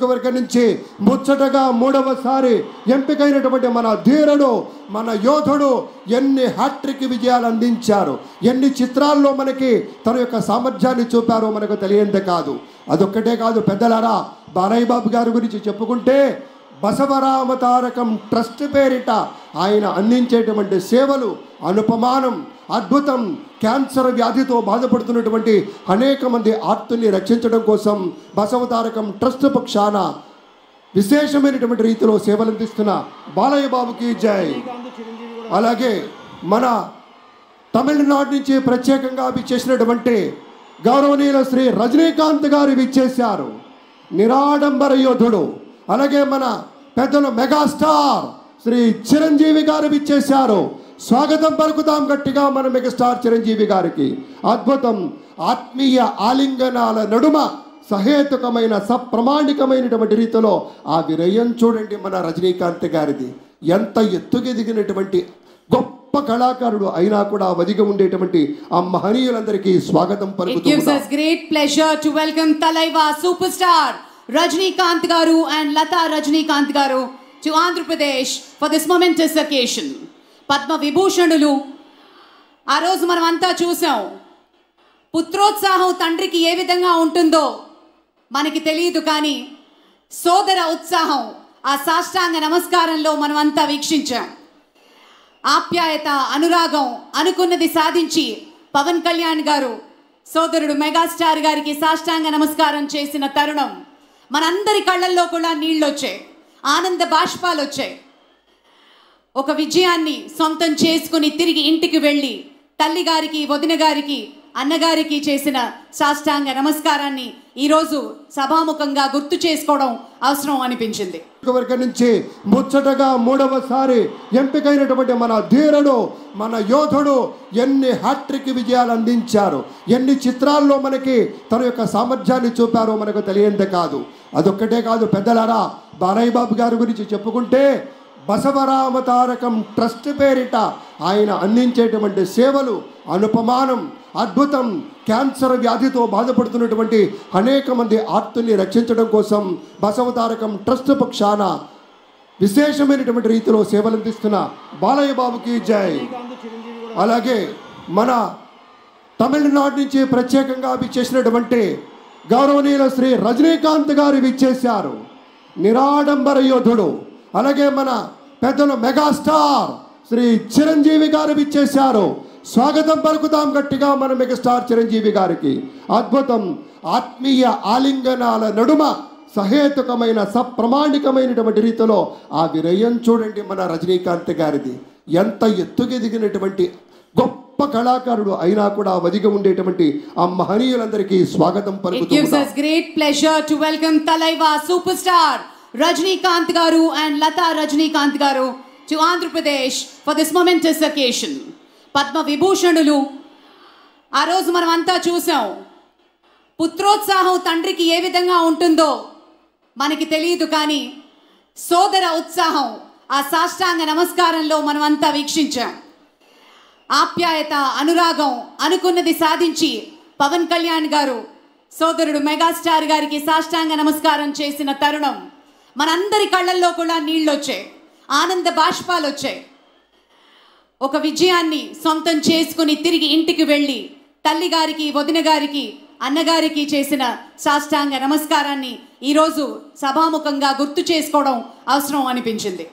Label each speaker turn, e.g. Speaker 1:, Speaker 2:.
Speaker 1: వర్గం నుంచి ముచ్చటగా మూడవసారి ఎంపికైనటువంటి మన ధీరుడు, మన యోధుడు ఎన్ని హ్యాట్రిక్ విజయాలు అందించారు, ఎన్ని చిత్రాల్లో మనకి తన యొక్క సామర్థ్యాన్ని చూపారో మనకు తెలియందే కాదు. అదొక్కటే కాదు పెద్దలారా, బాలయ్య బాబు గారి గురించి చెప్పుకుంటే బసవరామతారకం ట్రస్ట్ పేరిట ఆయన అందించేటువంటి సేవలు అనుపమానం, అద్భుతం. క్యాన్సర్ వ్యాధితో బాధపడుతున్నటువంటి అనేక మంది ఆర్తుల్ని రక్షించడం కోసం బసవతారకం ట్రస్ట్ పక్షాన విశేషమైనటువంటి రీతిలో సేవలు అందిస్తున్న బాలయ్య బాబుకి జై. అలాగే మన తమిళనాడు నుంచి ప్రత్యేకంగా విచ్చేసినటువంటి గౌరవనీయుల శ్రీ రజనీకాంత్ గారు విచ్చేశారు, నిరాడంబర యోధుడు. అలాగే మన పెద్దలు మెగాస్టార్ శ్రీ చిరంజీవి గారు విచ్చేశారు. స్వాగతం పలుకుతాం గట్టిగా మన మెగాస్టార్ చిరంజీవి గారికి. అద్భుతం. ఆత్మీయ ఆలింగనాల నడుమ సహేతుకమైన సప్రమాణికమైనటువంటి రీతిలో ఆ విరయం చూడండి మన రజనీకాంత్ గారిది. ఎంత ఎత్తుకెదిగినటువంటి గొప్ప కళాకారుడు అయినా కూడా వదిగి ఉండేటువంటి ఆ మహనీయులందరికీ స్వాగతం పలుకుతున్నాం.
Speaker 2: It gives us great pleasure to welcome Talaiva superstar Rajinikanth garu and Lata Rajinikanth garu to Andhra Pradesh for this momentous occasion. Padma Vibhushanulu ఆ రోజు మనం అంతా చూసాం. పుత్రోత్సాహం తండ్రికి ఏ విధంగా ఉంటుందో మనకి తెలియదు, కానీ సోదర ఉత్సాహం ఆ సాష్టాంగ నమస్కారంలో మనం అంతా వీక్షించాం. ఆప్యాయత, అనురాగం, అనుకున్నది సాధించి పవన్ కళ్యాణ్ గారు సోదరుడు మెగాస్టార్ గారికి సాష్టాంగ నమస్కారం చేసిన తరుణం మనందరి కళ్ళల్లో కూడా నీళ్ళు వచ్చాయి, ఆనంద బాష్పాలు వచ్చాయి. ఒక విజయాన్ని సొంతం చేసుకుని తిరిగి ఇంటికి వెళ్ళి తల్లి గారికి, వదిన గారికి, అన్నగారికి చేసిన సాష్టాంగ నమస్కారాన్ని ఈరోజు సభాముఖంగా గుర్తు చేసుకోవడం అవసరం అనిపించింది.
Speaker 1: వర్గం నుంచి ముచ్చటగా మూడవసారి ఎంపికైనటువంటి మన ధీరుడు, మన యోధుడు ఎన్ని హ్యాట్రిక్ విజయాలు అందించారు, ఎన్ని చిత్రాల్లో మనకి తన యొక్క సామర్థ్యాన్ని చూపారో మనకు తెలియందే కాదు. అదొక్కటే కాదు పెద్దలారా, బాలయ్య బాబు గారి గురించి చెప్పుకుంటే బసవరామతారకం ట్రస్ట్ పేరిట ఆయన అందించేటువంటి సేవలు అనుపమానం, అద్భుతం. క్యాన్సర్ వ్యాధితో బాధపడుతున్నటువంటి అనేక మంది ఆర్తుల్ని రక్షించడం కోసం బసవతారకం ట్రస్ట్ పక్షాన విశేషమైనటువంటి రీతిలో సేవలు అందిస్తున్న బాలయ్య బాబుకి జై. అలాగే మన తమిళనాడు నుంచి ప్రత్యేకంగా విచ్చేసినటువంటి గౌరవనీయుల శ్రీ రజనీకాంత్ గారు విచ్చేశారు, నిరాడంబర యోధుడు. అలాగే మన పెద్దలు మెగాస్టార్ శ్రీ చిరంజీవి గారు విచ్చేశారు. స్వాగతం పలుకుతాం గట్టిగా మన మెగాస్టార్ చిరంజీవి గారికి. అద్భుతం. ఆత్మీయ ఆలింగనాల నడుమ సహేతుకమైన సప్రమాణికమైనటువంటి రీతిలో ఆ విరయం చూడండి మన రజనీకాంత్ గారిది. ఎంత ఎత్తుకెదిగినటువంటి గొప్ప కళాకారుడు అయినా కూడా వదిగి ఉండేటువంటి ఆ మహనీయులందరికీ స్వాగతం పలుకుతున్నాం.
Speaker 2: It gives us great pleasure to welcome Talaiva superstar Rajinikanth garu and Lata Rajinikanth garu to Andhra Pradesh for this momentous occasion. Padma Vibhushanulu ఆ రోజు మనం అంతా చూసాం. పుత్రోత్సాహం తండ్రికి ఏ విధంగా ఉంటుందో మనకి తెలియదు, కానీ సోదర ఉత్సాహం ఆ సాష్టాంగ నమస్కారంలో మనం అంతా వీక్షించాం. ఆప్యాయత, అనురాగం, అనుకున్నది సాధించి పవన్ కళ్యాణ్ గారు సోదరుడు మెగాస్టార్ గారికి సాష్టాంగ నమస్కారం చేసిన తరుణం మనందరి కళ్ళల్లో కూడా నీళ్ళు వచ్చాయి, ఆనంద బాష్పాలు వచ్చాయి. ఒక విజయాన్ని సొంతం చేసుకుని తిరిగి ఇంటికి వెళ్ళి తల్లి గారికి, వదిన గారికి, అన్నగారికి చేసిన సాష్టాంగ నమస్కారాన్ని ఈరోజు సభాముఖంగా గుర్తు చేసుకోవడం అవసరం అనిపించింది.